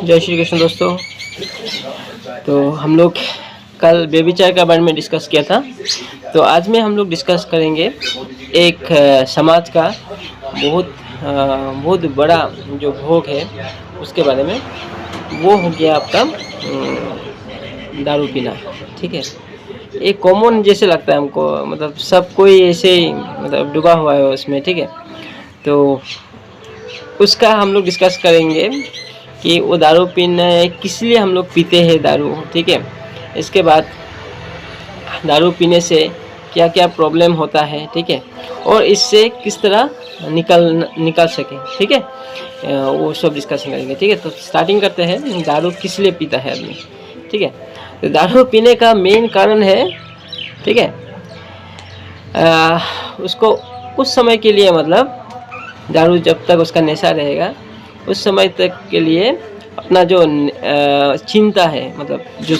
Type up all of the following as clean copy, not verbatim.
जय श्री कृष्ण दोस्तों। तो हम लोग कल व्यभिचार के बारे में डिस्कस किया था। तो आज में हम लोग डिस्कस करेंगे एक समाज का बहुत बड़ा जो भोग है उसके बारे में। वो हो गया आपका दारू पीना। ठीक है, एक कॉमन जैसे लगता है हमको, मतलब सब कोई ऐसे ही मतलब डूबा हुआ है उसमें। ठीक है, तो उसका हम लोग डिस्कस करेंगे कि वो दारू पीना किस लिए हम लोग पीते हैं दारू। ठीक है, इसके बाद दारू पीने से क्या क्या प्रॉब्लम होता है। ठीक है, और इससे किस तरह निकल सके। ठीक है, वो सब डिस्कशन करेंगे। ठीक है, तो स्टार्टिंग करते हैं, दारू किस लिए पीता है आदमी। ठीक है, तो दारू पीने का मेन कारण है, ठीक है, उसको उस समय के लिए, मतलब दारू जब तक उसका नशा रहेगा उस समय तक के लिए अपना जो चिंता है, मतलब जो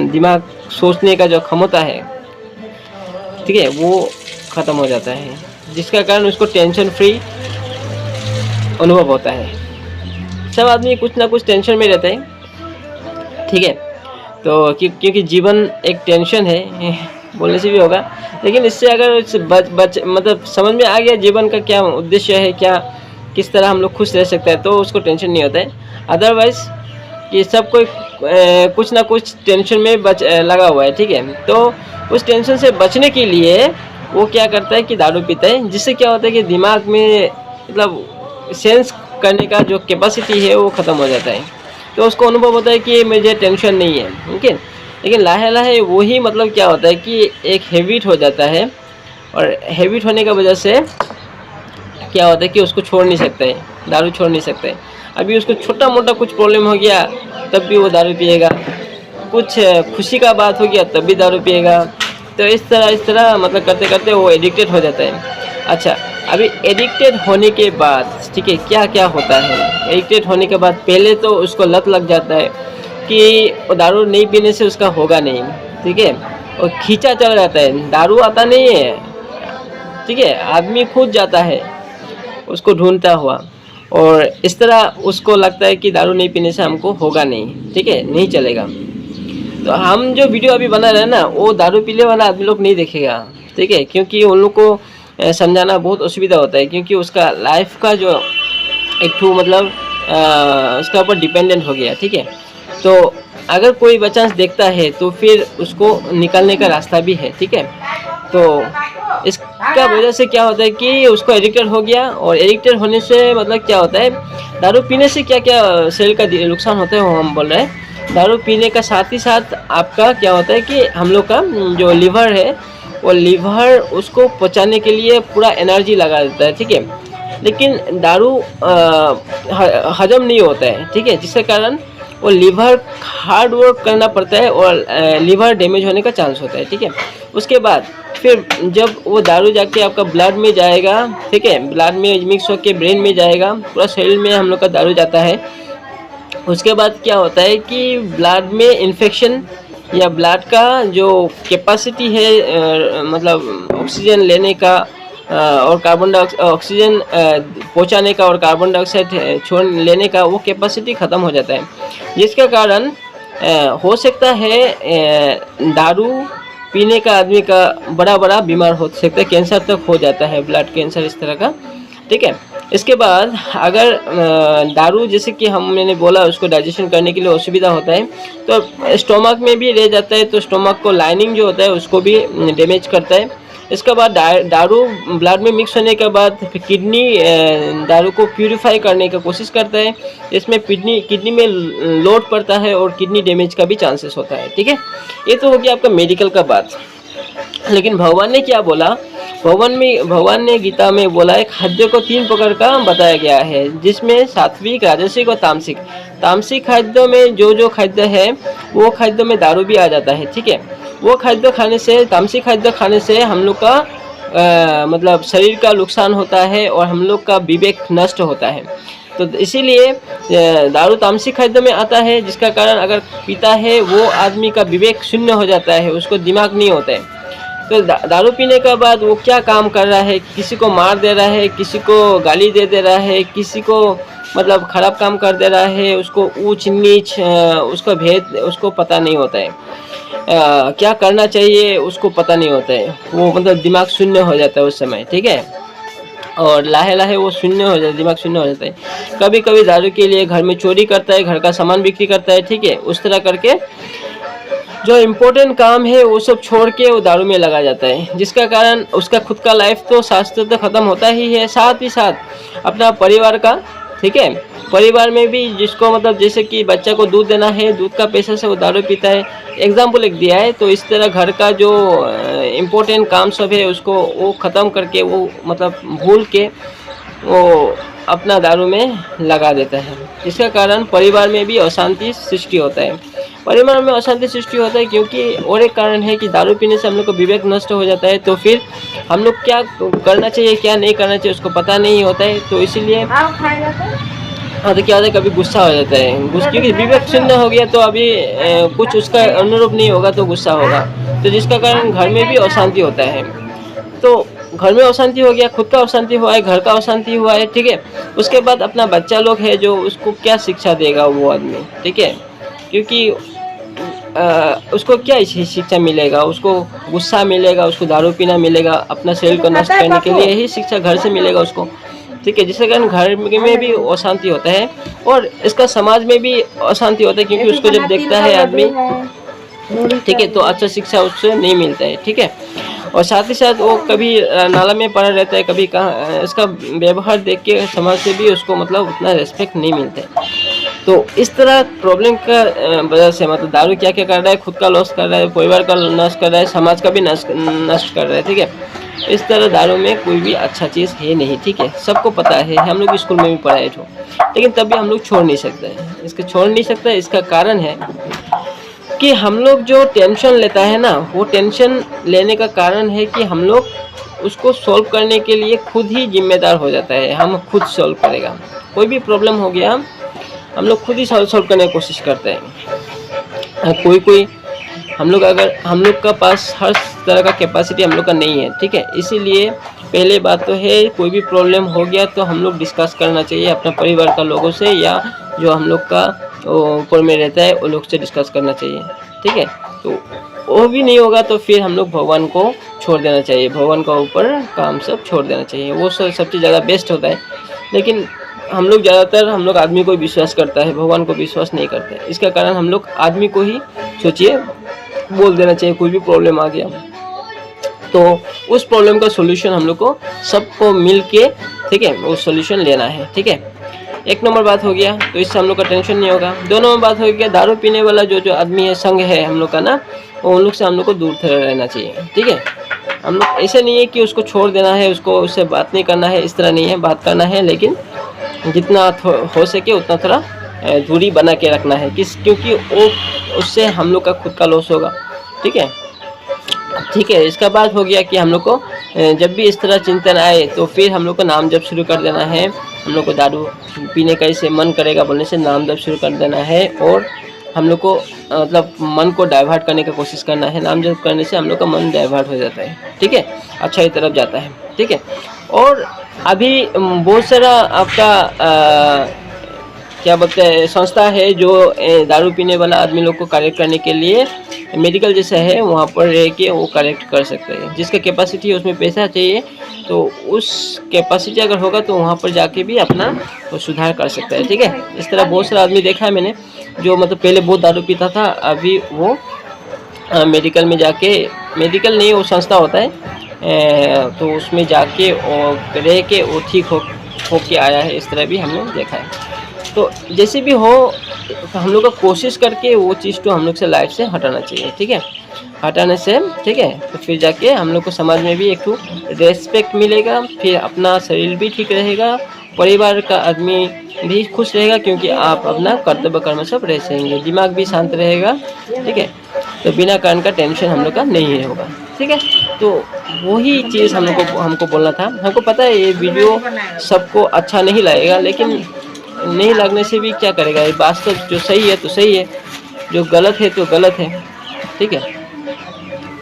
दिमाग सोचने का जो क्षमता है, ठीक है, वो ख़त्म हो जाता है, जिसका कारण उसको टेंशन फ्री अनुभव होता है। सब आदमी कुछ ना कुछ टेंशन में रहता है। ठीक है, तो क्योंकि जीवन एक टेंशन है बोलने से भी होगा, लेकिन इससे अगर मतलब समझ में आ गया जीवन का क्या उद्देश्य है, क्या किस तरह हम लोग खुश रह सकते हैं, तो उसको टेंशन नहीं होता है। अदरवाइज कि सब कोई कुछ ना कुछ टेंशन में लगा हुआ है। ठीक है, तो उस टेंशन से बचने के लिए वो क्या करता है कि दारू पीता है, जिससे क्या होता है कि दिमाग में मतलब सेंस करने का जो कैपेसिटी है वो ख़त्म हो जाता है। तो उसको अनुभव होता है कि मुझे टेंशन नहीं है। ठीक है, लेकिन लाहे लाहे वही मतलब क्या होता है कि एक हैबिट हो जाता है, और हैबिट होने की वजह से क्या होता है कि उसको छोड़ नहीं सकते हैं, दारू छोड़ नहीं सकते। अभी उसको छोटा मोटा कुछ प्रॉब्लम हो गया तब भी वो दारू पिएगा, कुछ खुशी का बात हो गया तब भी दारू पिएगा। तो इस तरह मतलब करते करते वो एडिक्टेड हो जाता है। अच्छा, अभी एडिक्टेड होने के बाद, ठीक है, क्या क्या होता है। एडिक्टेड होने के बाद पहले तो उसको लत लग जाता है कि वो दारू नहीं पीने से उसका होगा नहीं। ठीक है, और खींचा चला जाता है, दारू आता नहीं है। ठीक है, आदमी खुद जाता है उसको ढूंढता हुआ, और इस तरह उसको लगता है कि दारू नहीं पीने से हमको होगा नहीं। ठीक है, नहीं चलेगा। तो हम जो वीडियो अभी बना रहे हैं ना, वो दारू पीने वाला आदमी लोग नहीं देखेगा। ठीक है, क्योंकि उन लोग को समझाना बहुत असुविधा होता है, क्योंकि उसका लाइफ का जो एक ठू मतलब उसका ऊपर डिपेंडेंट हो गया। ठीक है, तो अगर कोई बच्चा देखता है तो फिर उसको निकलने का रास्ता भी है। ठीक है, तो इसका वजह से क्या होता है कि उसको एडिक्टेड हो गया, और एडिक्टेड होने से मतलब क्या होता है, दारू पीने से क्या क्या शरीर का नुकसान होता है वो हम बोल रहे हैं। दारू पीने का साथ ही साथ आपका क्या होता है कि हम लोग का जो लीवर है, वो लीवर उसको पचाने के लिए पूरा एनर्जी लगा देता है। ठीक है, लेकिन दारू हजम नहीं होता है। ठीक है, जिसके कारण वो लीवर हार्ड वर्क करना पड़ता है और लीवर डैमेज होने का चांस होता है। ठीक है, उसके बाद फिर जब वो दारू जाके आपका ब्लड में जाएगा, ठीक है, ब्लड में मिक्स होके ब्रेन में जाएगा, पूरा शरीर में हम लोग का दारू जाता है। उसके बाद क्या होता है कि ब्लड में इन्फेक्शन, या ब्लड का जो कैपेसिटी है मतलब ऑक्सीजन लेने का और कार्बन डाइऑक्साइड ऑक्सीजन पहुंचाने का और कार्बन डाइऑक्साइड छोड़ लेने का, वो कैपेसिटी ख़त्म हो जाता है, जिसके कारण हो सकता है दारू पीने का आदमी का बड़ा बीमार हो सकता है, कैंसर तक हो जाता है, ब्लड कैंसर इस तरह का। ठीक है, इसके बाद अगर दारू जैसे कि मैंने बोला उसको डाइजेशन करने के लिए असुविधा होता है, तो स्टोमक में भी रह जाता है, तो स्टोमक को लाइनिंग जो होता है उसको भी डैमेज करता है। इसके बाद दारू ब्लड में मिक्स होने के बाद किडनी दारू को प्यूरिफाई करने की कोशिश करता है, इसमें किडनी में लोड पड़ता है और किडनी डैमेज का भी चांसेस होता है। ठीक है, ये तो हो गया आपका मेडिकल का बात। लेकिन भगवान ने क्या बोला, भगवान ने गीता में बोला है खाद्य को 3 प्रकार का बताया गया है, जिसमें सात्विक, राजसिक और तामसिक। तामसिक खाद्य में जो खाद्य है वो खाद्य में दारू भी आ जाता है। ठीक है, वो खाद्य खाने से, तामसिक खाद्य खाने से हम लोग का मतलब शरीर का नुकसान होता है और हम लोग का विवेक नष्ट होता है। तो इसीलिए दारू तामसिक खाद्य में आता है, जिसका कारण अगर पीता है वो आदमी का विवेक शून्य हो जाता है, उसको दिमाग नहीं होता है। तो दारू पीने के बाद वो क्या काम कर रहा है, किसी को मार दे रहा है, किसी को गाली दे रहा है, किसी को मतलब खराब काम कर दे रहा है, उसको ऊंच नीच उसका भेद उसको पता नहीं होता है। क्या करना चाहिए उसको पता नहीं होता है, वो मतलब दिमाग शून्य हो जाता है उस समय, ठीक है। और लाहे लाहे वो शून्य हो जाता है, दिमाग शून्य हो जाता है। कभी कभी दारू के लिए घर में चोरी करता है, घर का सामान बिक्री करता है, ठीक है। उस तरह करके जो इम्पोर्टेंट काम है वो सब छोड़ के वो दारू में लगा जाता है, जिसका कारण उसका खुद का लाइफ तो शास्त्र तो ख़त्म होता ही है, साथ ही साथ अपना परिवार का, ठीक है। परिवार में भी जिसको मतलब जैसे कि बच्चा को दूध देना है, दूध का पैसा से वो दारू पीता है, एग्जाम्पल एक दिया है। तो इस तरह घर का जो इम्पोर्टेंट काम सब है उसको वो ख़त्म करके वो मतलब भूल के वो अपना दारू में लगा देता है, जिसका कारण परिवार में भी अशांति सृष्टि होता है। परिवार में अशांति सृष्टि होता है क्योंकि और एक कारण है कि दारू पीने से हम लोग को विवेक नष्ट हो जाता है, तो फिर हम लोग क्या करना चाहिए क्या नहीं करना चाहिए उसको पता नहीं होता है। तो इसीलिए हाँ, तो क्या होता है कभी गुस्सा हो जाता है, क्योंकि विवेक शून्य हो गया तो अभी कुछ उसका अनुरूप नहीं होगा तो गुस्सा होगा, तो जिसका कारण घर में भी अशांति होता है। तो घर में अशांति हो गया, खुद का अशांति हुआ है, घर का अशांति हुआ है, ठीक है। उसके बाद अपना बच्चा लोग है जो उसको क्या शिक्षा देगा वो आदमी, ठीक है। क्योंकि उसको क्या शिक्षा मिलेगा, उसको गुस्सा मिलेगा, उसको दारू पीना मिलेगा, अपना शरीर को नष्ट करने के लिए यही शिक्षा घर से मिलेगा उसको, ठीक है। जिसके कारण घर में भी अशांति होता है और इसका समाज में भी अशांति होता है, क्योंकि उसको जब देखता है आदमी, ठीक है, तो अच्छा शिक्षा उससे नहीं मिलता है, ठीक है। और साथ ही साथ वो कभी नाला में पड़ा रहता है, कभी कहाँ इसका व्यवहार देख के समाज से भी उसको मतलब उतना रेस्पेक्ट नहीं मिलता है। तो इस तरह प्रॉब्लम का वजह से मतलब दारू क्या क्या कर रहा है, खुद का लॉस कर रहा है, परिवार का नष्ट कर रहा है, समाज का भी नष्ट कर रहा है, ठीक है। इस तरह दारू में कोई भी अच्छा चीज़ है नहीं, ठीक है। सबको पता है, हम लोग स्कूल में भी पढ़ाए थे, लेकिन तब भी हम लोग छोड़ नहीं सकते हैं। इसको छोड़ नहीं सकते, इसका कारण है कि हम लोग जो टेंशन लेता है ना, वो टेंशन लेने का कारण है कि हम लोग उसको सॉल्व करने के लिए खुद ही जिम्मेदार हो जाता है। हम खुद सॉल्व करेगा, कोई भी प्रॉब्लम हो गया हम लोग खुद ही सॉल्व करने की कोशिश करते हैं। कोई हम लोग अगर हम लोग का पास हर तरह का कैपेसिटी हम लोग का नहीं है, ठीक है। इसीलिए पहले बात तो है कोई भी प्रॉब्लम हो गया तो हम लोग डिस्कस करना चाहिए अपना परिवार का लोगों से, या जो हम लोग का ऊपर में रहता है वो लोग से डिस्कस करना चाहिए, ठीक है। तो वो भी नहीं होगा तो फिर हम लोग भगवान को छोड़ देना चाहिए, भगवान का ऊपर काम सब छोड़ देना चाहिए, वो सबसे ज़्यादा बेस्ट होता है। लेकिन हम लोग ज़्यादातर हम लोग आदमी को विश्वास करता है, भगवान को विश्वास नहीं करते। इसका कारण हम लोग आदमी को ही सोचिए बोल देना चाहिए कोई भी प्रॉब्लम आ गया तो उस प्रॉब्लम का सॉल्यूशन हम लोग को सबको मिल के, ठीक है, वो सॉल्यूशन लेना है, ठीक है। एक नंबर बात हो गया, तो इससे हम लोग का टेंशन नहीं होगा। दो नंबर बात हो गया, दारू पीने वाला जो आदमी है, संग है हम लोग का ना, उन लोग से हम लोग को दूर रहना चाहिए, ठीक है। हम लोग ऐसे नहीं है कि उसको छोड़ देना है, उसको उससे बात नहीं करना है, इस तरह नहीं है, बात करना है, लेकिन जितना हो सके उतना थोड़ा दूरी बना के रखना है, क्योंकि वो उससे हम लोग का खुद का लॉस होगा, ठीक है। ठीक है, इसका बाद हो गया कि हम लोग को जब भी इस तरह चिंतन आए तो फिर हम लोग को नाम जप शुरू कर देना है। हम लोग को दारू पीने का इसे मन करेगा बोलने से नाम जप शुरू कर देना है, और हम लोग को मतलब मन को डाइवर्ट करने का कोशिश करना है। नाम जप करने से हम लोग का मन डाइवर्ट हो जाता है, ठीक है, अच्छाई तरफ जाता है, ठीक है। और अभी बहुत सारा आपका क्या बोलते हैं संस्था है जो दारू पीने वाला आदमी लोग को करेक्ट करने के लिए मेडिकल जैसा है, वहाँ पर रह के वो करेक्ट कर सकते हैं। जिसका कैपेसिटी है उसमें पैसा चाहिए, तो उस कैपेसिटी अगर होगा तो वहाँ पर जाके भी अपना वो सुधार कर सकता है, ठीक है। इस तरह बहुत सारा आदमी देखा है मैंने जो मतलब पहले बहुत दारू पीता था, अभी वो मेडिकल में जाके, मेडिकल नहीं वो संस्था होता है, तो उसमें जाके और रह के वो ठीक हो के आया है। इस तरह भी हमने देखा है। तो जैसे भी हो तो हम लोग का कोशिश करके वो चीज़ तो हम लोग से लाइफ से हटाना चाहिए, ठीक है। हटाने से, ठीक है, तो फिर जाके हम लोग को समाज में भी एक तो रेस्पेक्ट मिलेगा, फिर अपना शरीर भी ठीक रहेगा, परिवार का आदमी भी खुश रहेगा, क्योंकि आप अपना कर्तव्य कर्म सब रह सकेंगे, दिमाग भी शांत रहेगा, ठीक है। तो बिना कारण का टेंशन हम लोग का नहीं होगा, ठीक है। तो वही चीज़ हमको बोलना था। हमको पता है ये वीडियो सबको अच्छा नहीं लगेगा, लेकिन नहीं लगने से भी क्या करेगा, ये वास्तव जो सही है तो सही है, जो गलत है तो गलत है, ठीक है।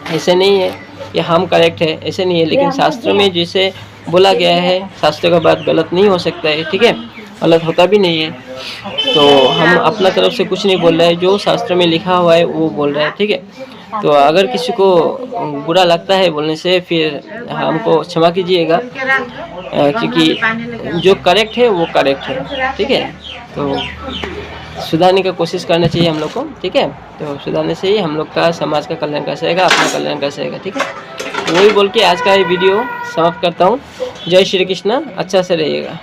ऐसे नहीं है कि हम करेक्ट है, ऐसे नहीं है। लेकिन शास्त्र में जैसे बोला गया है, शास्त्र का बात गलत नहीं हो सकता है, ठीक है, गलत होता भी नहीं है। तो हम अपना तरफ से कुछ नहीं बोल रहे हैं, जो शास्त्र में लिखा हुआ है वो बोल रहे हैं, ठीक है। तो अगर किसी को बुरा लगता है बोलने से, फिर हमको क्षमा कीजिएगा, क्योंकि जो करेक्ट है वो करेक्ट है, ठीक है। तो सुधारने की कोशिश करना चाहिए हम लोग को, ठीक है। तो सुधारने से ही हम लोग का समाज का कल्याण कर सकेगा, अपना कल्याण कर सकेगा, ठीक है। तो वही बोल के आज का ये वीडियो समाप्त करता हूँ। जय श्री कृष्ण, अच्छा से रहिएगा।